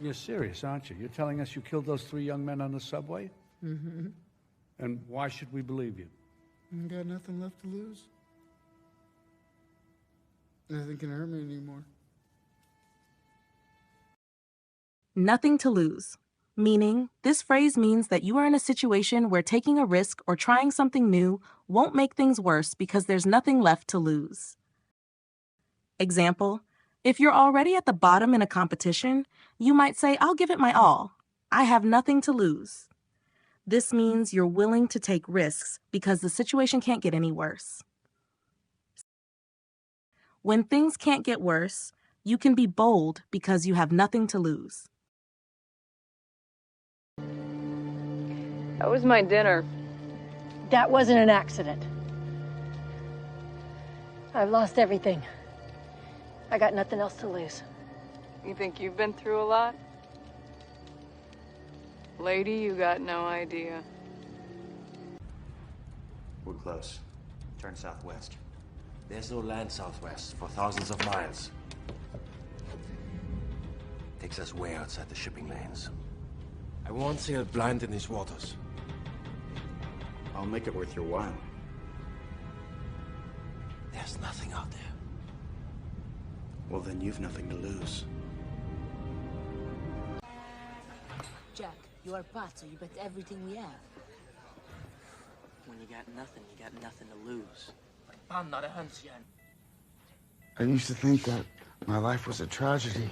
You're serious, aren't you? You're telling us you killed those 3 young men on the subway? Mm-hmm. And why should we believe you? I got nothing left to lose. Nothing can hurt me anymore. Nothing to lose. Meaning, this phrase means that you are in a situation where taking a risk or trying something new won't make things worse because there's nothing left to lose. Example, if you're already at the bottom in a competition, you might say, I'll give it my all. I have nothing to lose. This means you're willing to take risks because the situation can't get any worse. When things can't get worse, you can be bold because you have nothing to lose. That was my dinner. That wasn't an accident. I've lost everything. I got nothing else to lose. You think you've been through a lot? Lady, you got no idea. We're close. Turn southwest. There's no land southwest for thousands of miles. Takes us way outside the shipping lanes. I won't sail blind in these waters. I'll make it worth your while. There's nothing out there. Well, then you've nothing to lose. Jack, you are Pato. You bet everything we have. When you got nothing to lose. I used to think that my life was a tragedy.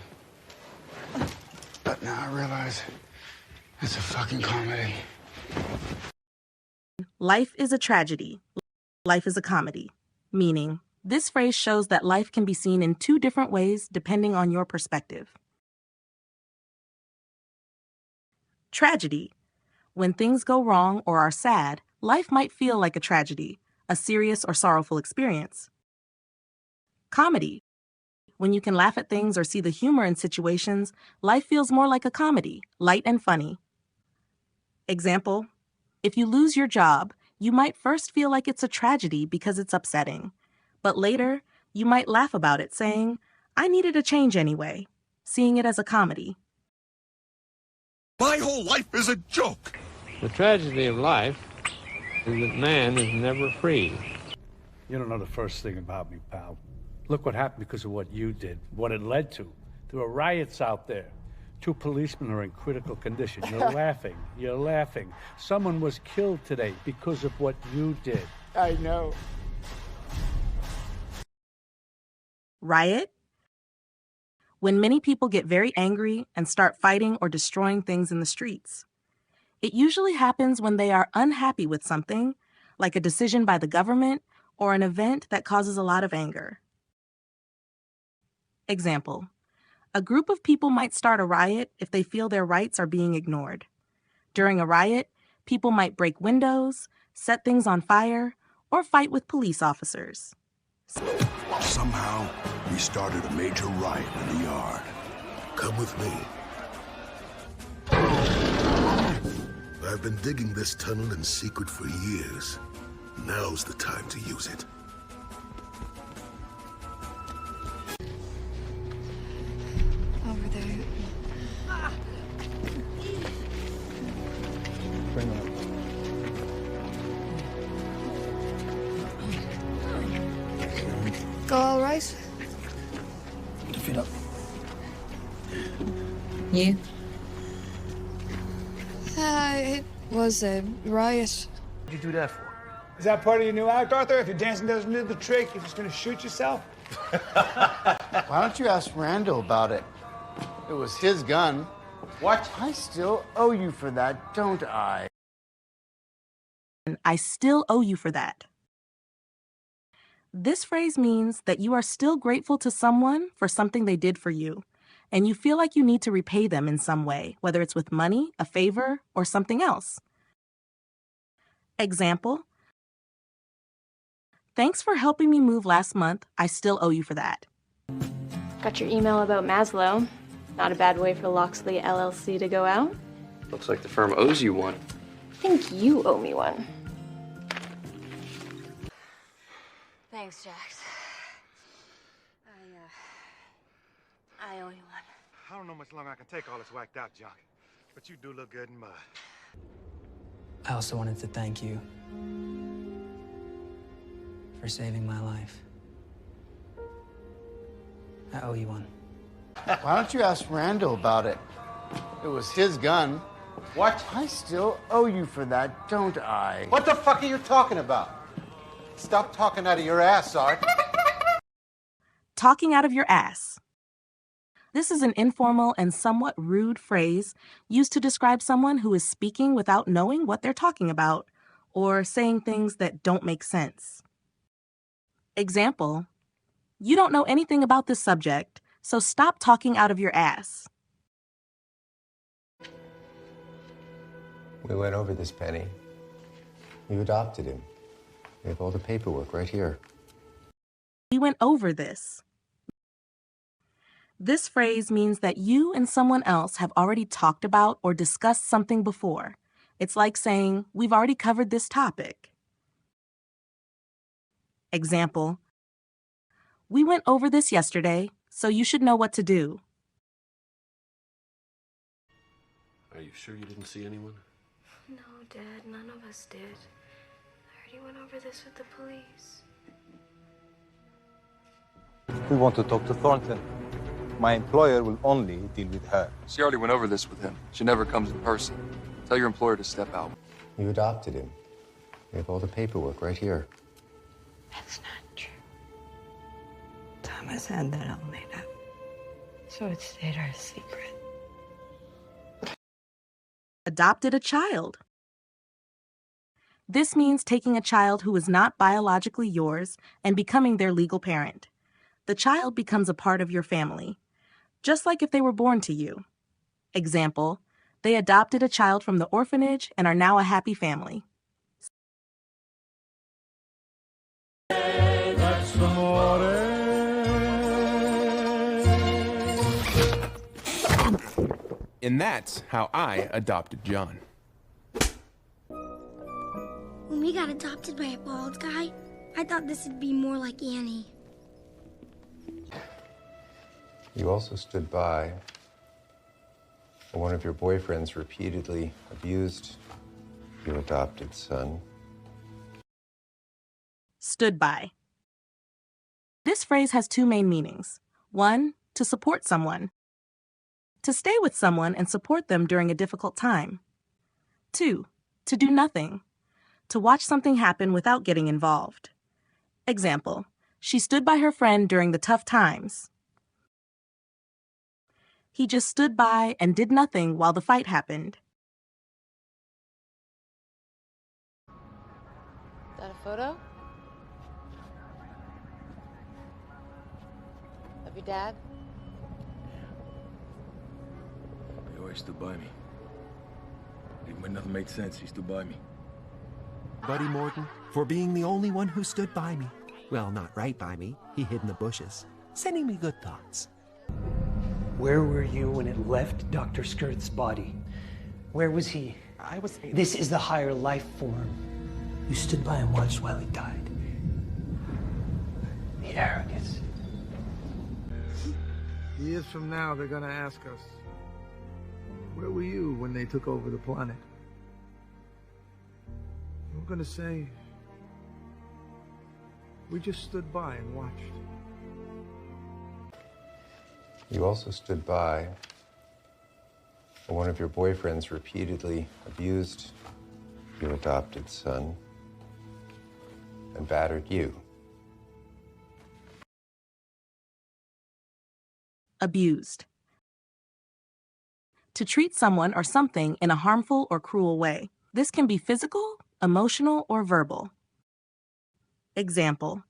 But now I realize it's a fucking comedy. Life is a tragedy. Life is a comedy. Meaning, this phrase shows that life can be seen in 2 different ways depending on your perspective. Tragedy. When things go wrong or are sad, life might feel like a tragedy, a serious or sorrowful experience. Comedy. When you can laugh at things or see the humor in situations, life feels more like a comedy, light and funny. Example, if you lose your job, you might first feel like it's a tragedy because it's upsetting. But later, you might laugh about it, saying, I needed a change anyway, seeing it as a comedy. My whole life is a joke. The tragedy of life is that man is never free. You don't know the first thing about me, pal. Look what happened because of what you did, what it led to. There were riots out there. 2 policemen are in critical condition. You're laughing. You're laughing. Someone was killed today because of what you did. I know. Riot? When many people get very angry and start fighting or destroying things in the streets. It usually happens when they are unhappy with something, like a decision by the government or an event that causes a lot of anger. Example, a group of people might start a riot if they feel their rights are being ignored. During a riot, people might break windows, set things on fire, or fight with police officers. Somehow, we started a major riot in the yard. Come with me. I've been digging this tunnel in secret for years. Now's the time to use it. Over there. Bring it up. Go all right? Put your feet up. You? It was a riot. What'd you do that for? Is that part of your new act, Arthur? If your dancing doesn't do the trick, you're just gonna shoot yourself? Why don't you ask Randall about it? It was his gun. What? I still owe you for that, don't I? I still owe you for that. This phrase means that you are still grateful to someone for something they did for you, and you feel like you need to repay them in some way, whether it's with money, a favor, or something else. Example, thanks for helping me move last month. I still owe you for that. Got your email about Maslow. Not a bad way for Loxley LLC to go out. Looks like the firm owes you one. think you owe me one. Thanks, Jax. I owe you one. I don't know much longer I can take all this whacked out junk, but you do look good in mud. I also wanted to thank you for saving my life. I owe you one. Why don't you ask Randall about it? It was his gun. What? I still owe you for that, don't I? What the fuck are you talking about? Stop talking out of your ass, Art. Talking out of your ass. This is an informal and somewhat rude phrase used to describe someone who is speaking without knowing what they're talking about or saying things that don't make sense. Example, you don't know anything about this subject, so stop talking out of your ass. We went over this, Penny. You adopted him. We have all the paperwork right here. We went over this. This phrase means that you and someone else have already talked about or discussed something before. It's like saying, we've already covered this topic. Example, we went over this yesterday, so you should know what to do. Are you sure you didn't see anyone? No, Dad, none of us did. I already went over this with the police. We want to talk to Thornton. My employer will only deal with her. She already went over this with him. She never comes in person. Tell your employer to step out. You adopted him. We have all the paperwork right here. That's not true. Thomas had that all made up. So it stayed our secret. Adopted a child. This means taking a child who is not biologically yours and becoming their legal parent. The child becomes a part of your family, just like if they were born to you. Example, they adopted a child from the orphanage and are now a happy family. And that's how I adopted John. When we got adopted by a bald guy, I thought this would be more like Annie. You also stood by when one of your boyfriends repeatedly abused your adopted son. Stood by. This phrase has two main meanings. One, to support someone. To stay with someone and support them during a difficult time. Two, to do nothing. To watch something happen without getting involved. Example, she stood by her friend during the tough times. He just stood by and did nothing while the fight happened. Is that a photo? Of your dad? He always stood by me. Even when nothing made sense, he stood by me. Buddy Morton, for being the only one who stood by me. Well, not right by me. He hid in the bushes, sending me good thoughts. Where were you when it left Dr. Skirt's body? Where was he? I was... This is the higher life form. You stood by and watched while he died. The arrogance. Years from now, they're gonna ask us, where were you when they took over the planet? We're gonna say, we just stood by and watched. You also stood by when one of your boyfriends repeatedly abused your adopted son and battered you. Abused. To treat someone or something in a harmful or cruel way. This can be physical, emotional, or verbal. Example.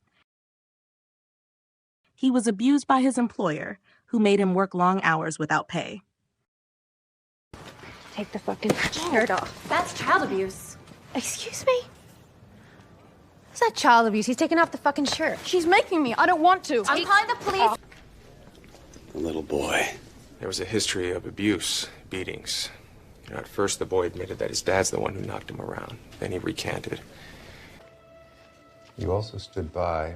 He was abused by his employer, who made him work long hours without pay. Take the fucking shirt off. That's child abuse. Excuse me? Is that child abuse? He's taking off the fucking shirt. She's making me. I don't want to. I'm calling the police. The little boy. There was a history of abuse, beatings, You know, at first, the boy admitted that his dad's the one who knocked him around. Then he recanted. You also stood by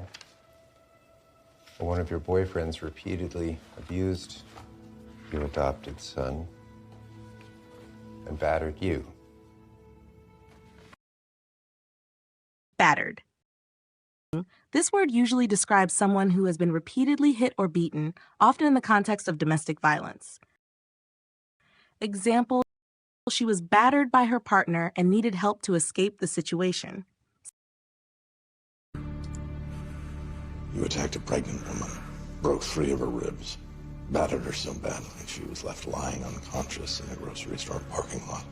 when one of your boyfriends repeatedly abused your adopted son and battered you. Battered. This word usually describes someone who has been repeatedly hit or beaten, often in the context of domestic violence. Example, she was battered by her partner and needed help to escape the situation. You attacked a pregnant woman, broke 3 of her ribs, battered her so badly she was left lying unconscious in a grocery store parking lot.